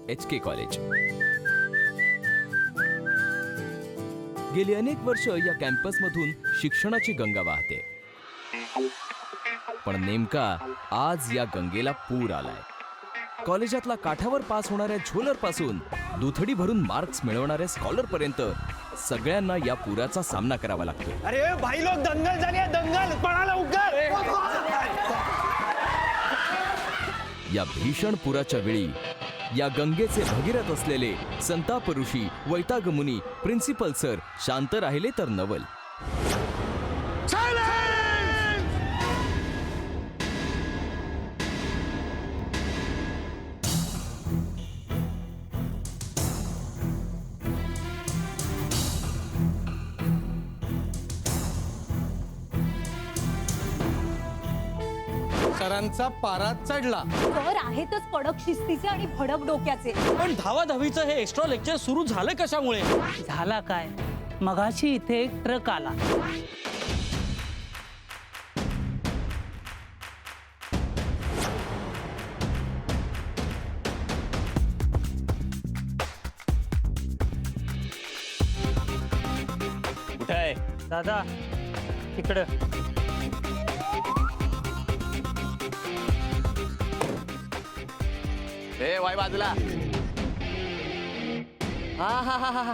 HK college. गेली अनेक वर्ष या कॅम्पसमधून शिक्षणाची गंगा वाहते. पण नेमका आज या गंगेला पूर आलाय. कॉलेजातला काठावर पास होणाऱ्या झोलर पासून दुथडी भरून मार्क्स मिळवणाऱ्या स्कॉलर पर्यंत सगळ्यांना या पुराचा सामना करावा लागतो. अरे भाई लोग, दंगल झाली आहे, दंगल. पळा लवकर. या भीषण पुराच्या वेळी या गंगेचे भगीरथ असलेले संताप ऋषी, वैतागमुनी, प्रिन्सिपल सर शांत राहिले तर नवल. सरांचा पारा चढला. सर आहेतच कडक शिस्तीचे आणि भडक डोक्याचे. पण धावाधावीचं हे एक्स्ट्रा लेक्चर सुरू झालं कशामुळे? झाला काय, मगाशी इथे एक ट्रक आला. कुठे आहे दादा इकडं. ए वाय बाजूला. हा हा हा हा,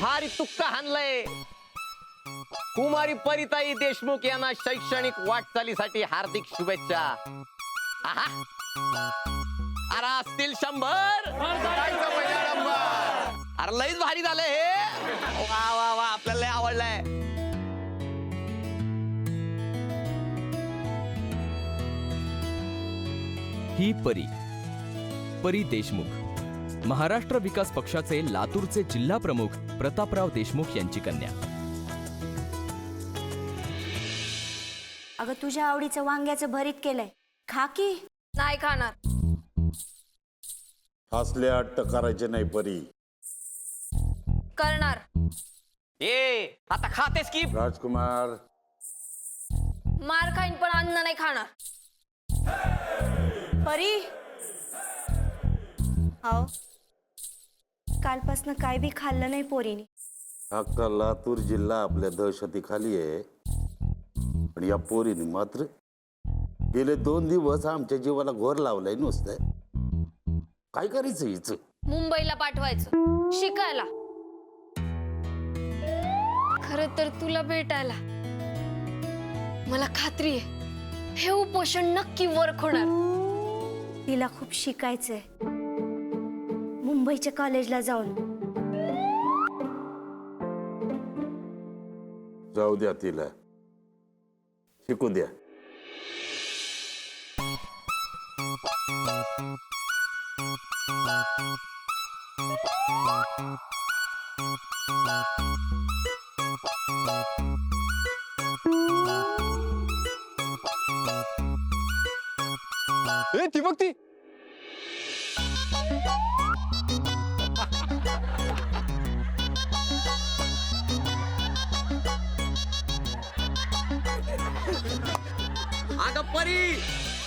भारी तुक्का हाणलंय. कुमारी परिताई देशमुख यांना शैक्षणिक वाटचालीसाठी हार्दिक शुभेच्छा. आहा. अरे असतील 100. अरे लईच भारी झालं हे. वा वा वा, आपल्याला लय आवडलंय. ही परी देशमुख, महाराष्ट्र विकास पक्षाचे लातूरचे जिल्हा प्रमुख प्रतापराव देशमुख यांची कन्या. अगं तुझ्या आवडीचं वांग्याचं भरीत केलंय, खा की. नाही खाणार. असले अट्ट करायचे नाही परी. करणार. ए आता खातेस की. राजकुमार, मार खाईन पण अन्न नाही खाणार. परी हो, कालपासनं काय बी खाल्लं नाही पोरीने. अख्खा लातूर जिल्हा आपल्या दहशतीखाली आहे. पण या पोरीने मात्र गेले 2 दिवस आमच्या जीवाला घोर लावलाय नुसतं. काय करायचं हिचं? मुंबईला पाठवायचं शिकायला. खरं तर तुला भेटायला मला खात्री आहे हे उपोषण नक्की वर्क होणार. तिला खूप शिकायचंय मुंबईच्या कॉलेजला जाऊन. जाऊ द्या, तिला शिकू द्या. ए ती बघ ती. अगं परी,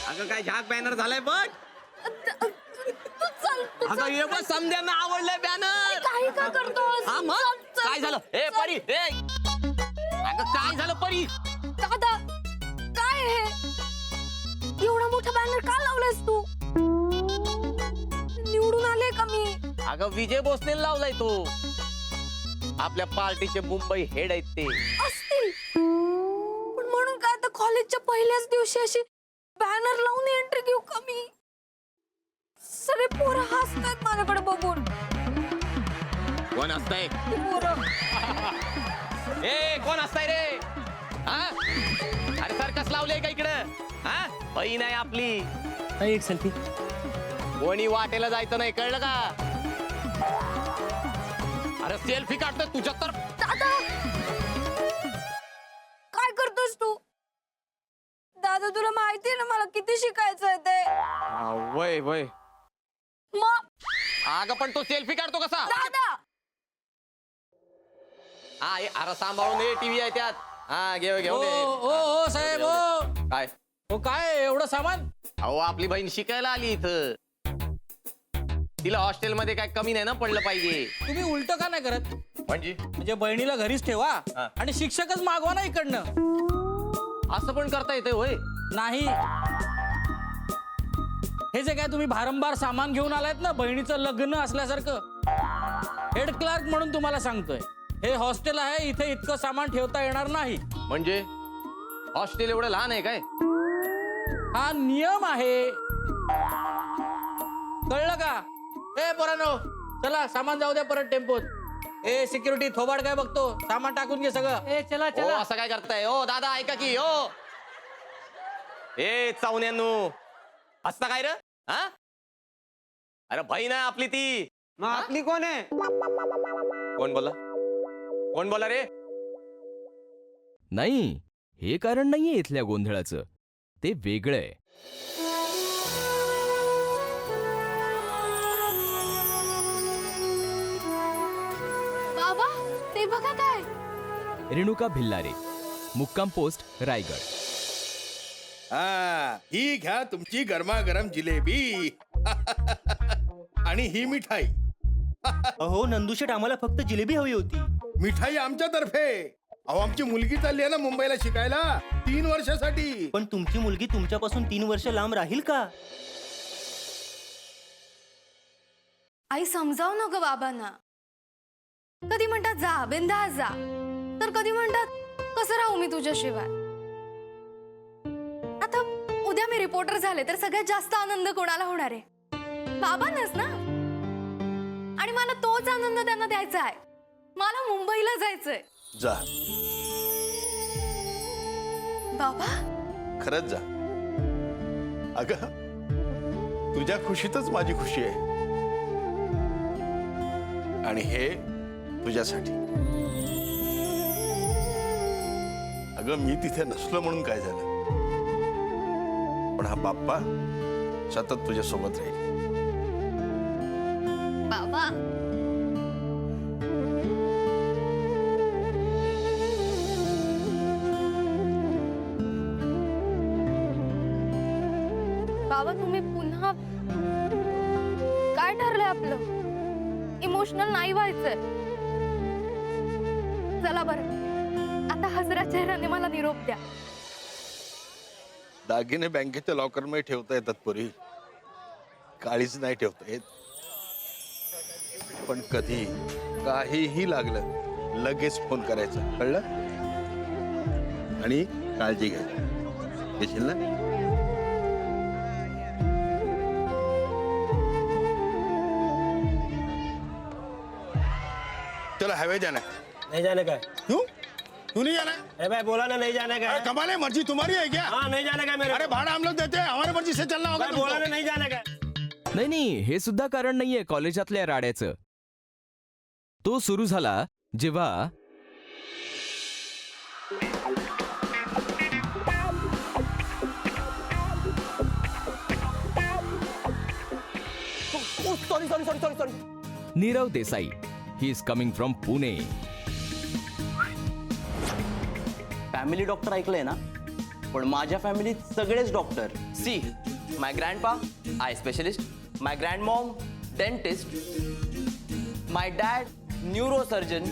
अगं काय झाक बॅनर झालाय बघ. अगं ये बघ, समद्यांना आवडलंय बॅनर. काही का करतोस? हा मग काय झालं? ए परी, ए अगं काय झालं परी? दादा काय हे एवढा मोठा बॅनर का लावलायस तू? निवडून आले का मी? अगं विजय भोसले लावलाय तो. आपल्या पार्टीचे मुंबई हेड आहेत ते. असतील पण म्हणून काय आता कॉलेजच्या पहिल्याच दिवशी अशी बॅनर लावून एंट्री घेऊ का मी? सगळे पोरं हसतात माझ्याकडे बघून. कोण असतंय? ती पोरं. ए कोण असताय रे? हा अरे सर्कस लावले का इकडं? हा पै नाही आपली. एक सेल्फी. कोणी वाटेला जायचं नाही, कळलं का? अरे सेल्फी काढतोय तुझ्या तर. दादा काय करतोस तू? दादा तुला माहितीये ना मला किती शिकायचंय ते. वय वय. मग अगं पण तो सेल्फी काढतो कसा? दादा हा अरे सांभाळून ये, टीव्ही आहे त्यात. हा घेऊ घेऊ ओ साहेब ओ. काय हो काय एवढं सामान? अहो आपली बहीण शिकायला आली इथं. तिला हॉस्टेलमध्ये काय कमी नाही ना पडलं पाहिजे. तुम्ही उलट का नाही करत? म्हणजे बहिणीला घरीच ठेवा हा. आणि शिक्षकच मागवा ना इकडनं. असं पण करता येते होय? नाही, हे जे काय तुम्ही भारंभार सामान घेऊन आलायत ना, बहिणीचं लग्न असल्यासारखं. हेड क्लार्क म्हणून तुम्हाला सांगतोय, हे हॉस्टेल आहे, इथे इतकं सामान ठेवता येणार नाही. म्हणजे हॉस्टेल एवढं लहान आहे काय? हा नियम आहे, कळलं का? ए पोरांनो, चला सामान जाऊ द्या परत टेम्पोत. ए सिक्युरिटी, थोबाड काय बघतो, सामान टाकून घे सगळं. ए चला ओ चला. असं काय करताय? ओ दादा ऐका की. ओ ए चावण्यांनो, असता काय रे? हा, अरे बहीण आहे आपली ती. मग आपली कोण आहे? कोण बोला? कोण बोला रे? नाही, हे कारण नाहीये इथल्या गोंधळाचं, ते वेगळंय. बाबा ते बघा काय. रेणुका भिल्लारे, मुक्काम पोस्ट रायगड. हा, ही घ्या तुमची गरमागरम जिलेबी आणि ही मिठाई. अहो नंदूशेठ, आम्हाला फक्त जिलेबी हवी होती. मिठाई आमच्यातर्फे. अहो आमची मुलगी चालली आहे ना मुंबईला शिकायला 3 वर्षासाठी. पण तुमची मुलगी तुमच्यापासून 3 वर्ष लांब राहील का? आई समजाव ना ग बाबांना. कधी म्हणतात जा बिंदास जा, तर कधी म्हणतात कसं राहू मी तुझ्याशिवाय. आता उद्या मी रिपोर्टर झाले तर सगळ्यात जास्त आनंद कोणाला होणार आहे? बाबांनाच ना. आणि मला तोच आनंद त्यांना द्यायचा आहे. मला मुंबईला जायचंय. जा, बाबा खरंच जा. अगं तुझ्या खुशीतच माझी खुशी आहे. आणि हे तुझ्यासाठी. अगं मी तिथे नसलो म्हणून काय झालं, पण हा बाप्पा सतत तुझ्या सोबत राहील. बाबा बाबा तुम्ही पुन्हा काय ठरलंय आपलं? इमोशनल नाही व्हायचंय. चला बरं, आता हसऱ्या चेहऱ्याने मला निरोप द्या. दागिने बँकेच्या लॉकर मध्ये ठेवता येतात पोरी, काळीच नाही ठेवता येत. पण कधी काहीही लागलं लगेच फोन करायचा, कळलं? आणि काळजी घ्यायची, घेशील ना? चलो हवे जाना. नहीं जाने का है. क्यों क्यों नहीं जाना? अरे भाई बोला ना नहीं जाने का अरे है. कमाल है, मर्जी तुम्हारी है क्या? हाँ नहीं जाने का है मेरे अरे को. भाड़ा हम लोग देते हैं, हमारी मर्जी से चलना होगा भाई बोला ना तुमको. नहीं जाने का है. नाही नाही, हे सुद्धा कारण नाहीये कॉलेजातल्या राड्याचं. तो सुरू झाला जेव्हा sorry. Nirav Desai, he is coming from Pune. Family doctor ऐकलंय ना, पण माझ्या फॅमिलीत सगळेच doctor. See, my grandpa eye specialist, my grandmom dentist, my dad neurosurgeon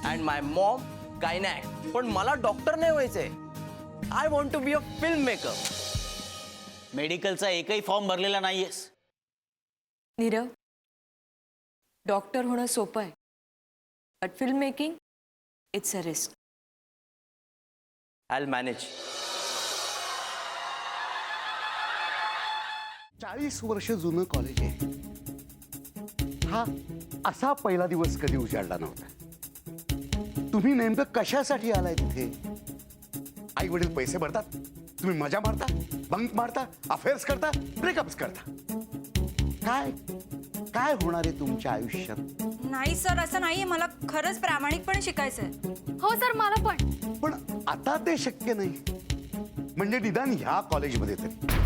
and my mom gynaec. पण मला डॉक्टर नाही व्हायचंय. I want to be a film maker. मेडिकलचा एकही फॉर्म भरलेला नाहीयेस. नीरव, डॉक्टर होणं सोपं आहे, but film making it's a risk. I manage. 40 वर्ष जुनं कॉलेज आहे. हा असा पहिला दिवस कधी उजाडला नव्हता. तुम्ही नेमकं कशासाठी आलाय तिथे? आई वडील पैसे भरतात, तुम्ही मजा मारता, बंक मारता, अफेअर्स करता, ब्रेकअप्स करता. काय काय होणार आहे तुमच्या आयुष्यात? नाही सर, असं नाहीये. मला खरंच प्रामाणिकपणे शिकायचंय. हो सर, मला पण. पण आता ते शक्य नाही. म्हणजे निदान ह्या कॉलेजमध्ये तरी